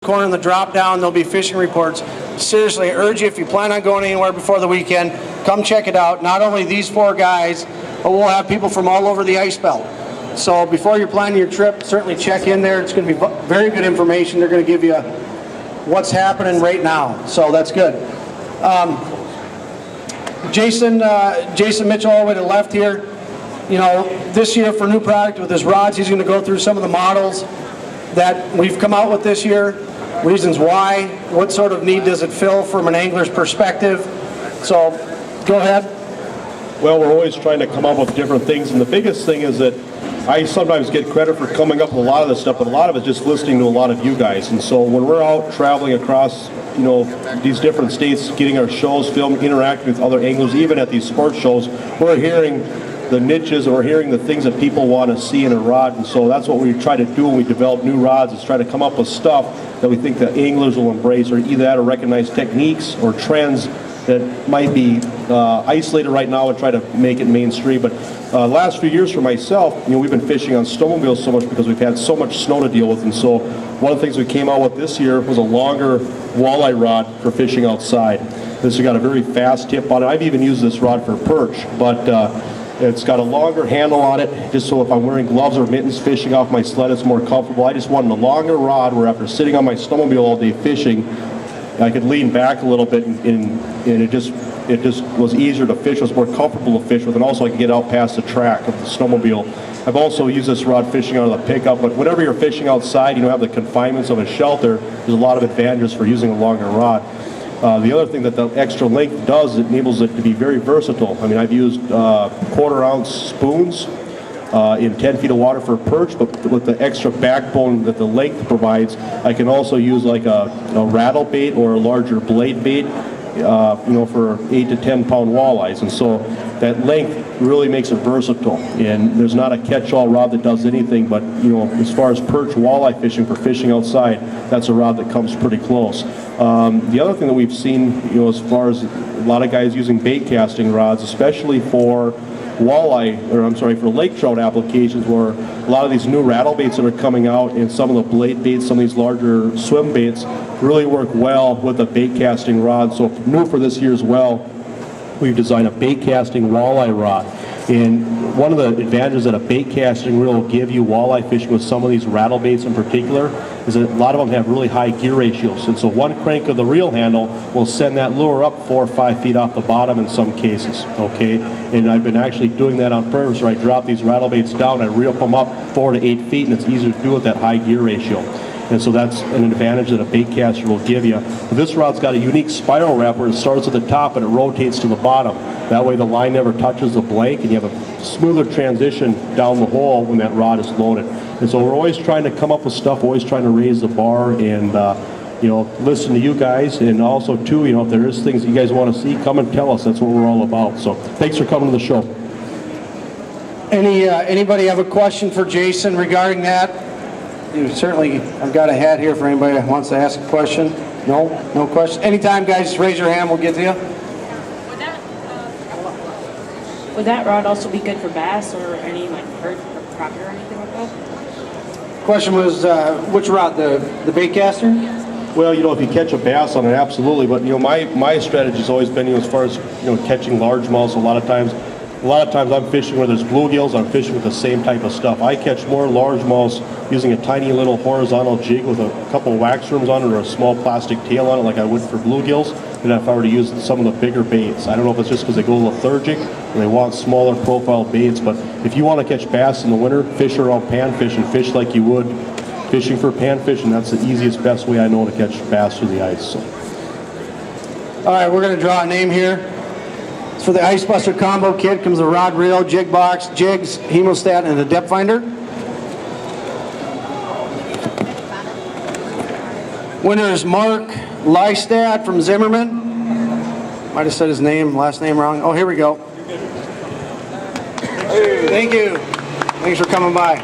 corner in the drop down. There'll be fishing reports. Seriously, I urge you, if you plan on going anywhere before the weekend, come check it out. Not only these 4 guys, but we'll have people from all over the ice belt. So before you're planning your trip, certainly check in there. It's going to be very good information. They're going to give you what's happening right now. So that's good. Jason Mitchell all the way to the left here. You know, this year for new product with his rods, he's going to go through some of the models that we've come out with this year, reasons why, what sort of need does it fill from an angler's perspective. So go ahead. Well, we're always trying to come up with different things, and the biggest thing is that I sometimes get credit for coming up with a lot of this stuff, but a lot of it's just listening to a lot of you guys. And so when we're out traveling across, you know, these different states, getting our shows filmed, interacting with other anglers, even at these sports shows, we're hearing the niches, and we're hearing the things that people want to see in a rod. And so that's what we try to do when we develop new rods, is try to come up with stuff that we think that anglers will embrace, or either that or recognize techniques or trends that might be isolated right now and try to make it mainstream. But last few years for myself, you know, we've been fishing on snowmobiles so much because we've had so much snow to deal with. And so one of the things we came out with this year was a longer walleye rod for fishing outside. This has got a very fast tip on it. I've even used this rod for perch, but it's got a longer handle on it, just so if I'm wearing gloves or mittens fishing off my sled, it's more comfortable. I just wanted a longer rod where after sitting on my snowmobile all day fishing, I could lean back a little bit, and it just was easier to fish, was more comfortable to fish with, and also I could get out past the track of the snowmobile. I've also used this rod fishing out of the pickup, but whenever you're fishing outside, you don't have the confinements of a shelter, there's a lot of advantages for using a longer rod. The other thing that the extra length does, it enables it to be very versatile. I mean, I've used 1/4 ounce spoons in 10 feet of water for perch, but with the extra backbone that the length provides, I can also use like a rattle bait or a larger blade bait, you know, for 8 to 10 pound walleyes. And so that length really makes it versatile. And there's not a catch-all rod that does anything, but, you know, as far as perch walleye fishing for fishing outside, that's a rod that comes pretty close. The other thing that we've seen, you know, as far as a lot of guys using bait casting rods, especially for walleye, or I'm sorry, for lake trout applications, where a lot of these new rattle baits that are coming out and some of the blade baits, some of these larger swim baits really work well with a bait casting rod. So new for this year as well, we've designed a bait casting walleye rod. And one of the advantages that a bait casting reel will give you walleye fishing with some of these rattle baits in particular is that a lot of them have really high gear ratios. And so one crank of the reel handle will send that lure up 4 or 5 feet off the bottom in some cases, okay? And I've been actually doing that on purpose, where I drop these rattle baits down, I reel them up 4 to 8 feet, and it's easier to do with that high gear ratio. And so that's an advantage that a bait caster will give you. But this rod's got a unique spiral wrap where it starts at the top and it rotates to the bottom. That way the line never touches the blank, and you have a smoother transition down the hole when that rod is loaded. And so we're always trying to come up with stuff, always trying to raise the bar, and you know, listen to you guys. And also too, you know, if there is things that you guys want to see, come and tell us. That's what we're all about. So thanks for coming to the show. Anybody have a question for Jason regarding that? You certainly, I've got a hat here for anybody that wants to ask a question. No question. Anytime, guys, just raise your hand, we'll get to you. Would that rod also be good for bass or any like perch or crappie or anything like that? Question was, which rod, the bait caster? Well, you know, if you catch a bass on it, absolutely. But, you know, my strategy has always been, you know, as far as, you know, catching largemouths, a lot of times I'm fishing where there's bluegills, I'm fishing with the same type of stuff. I catch more largemouths using a tiny little horizontal jig with a couple of wax rooms on it or a small plastic tail on it like I would for bluegills than if I were to use some of the bigger baits. I don't know if it's just because they go lethargic and they want smaller profile baits, but if you want to catch bass in the winter, fish around panfish and fish like you would fishing for panfish, and that's the easiest, best way I know to catch bass through the ice. So. All right, we're going to draw a name here. It's for the Ice Buster Combo Kit. Comes a rod reel, jig box, jigs, hemostat, and a depth finder. Winner is Mark Lystad from Zimmerman. Might have said his last name wrong. Oh, here we go. Thank you. Thanks for coming by.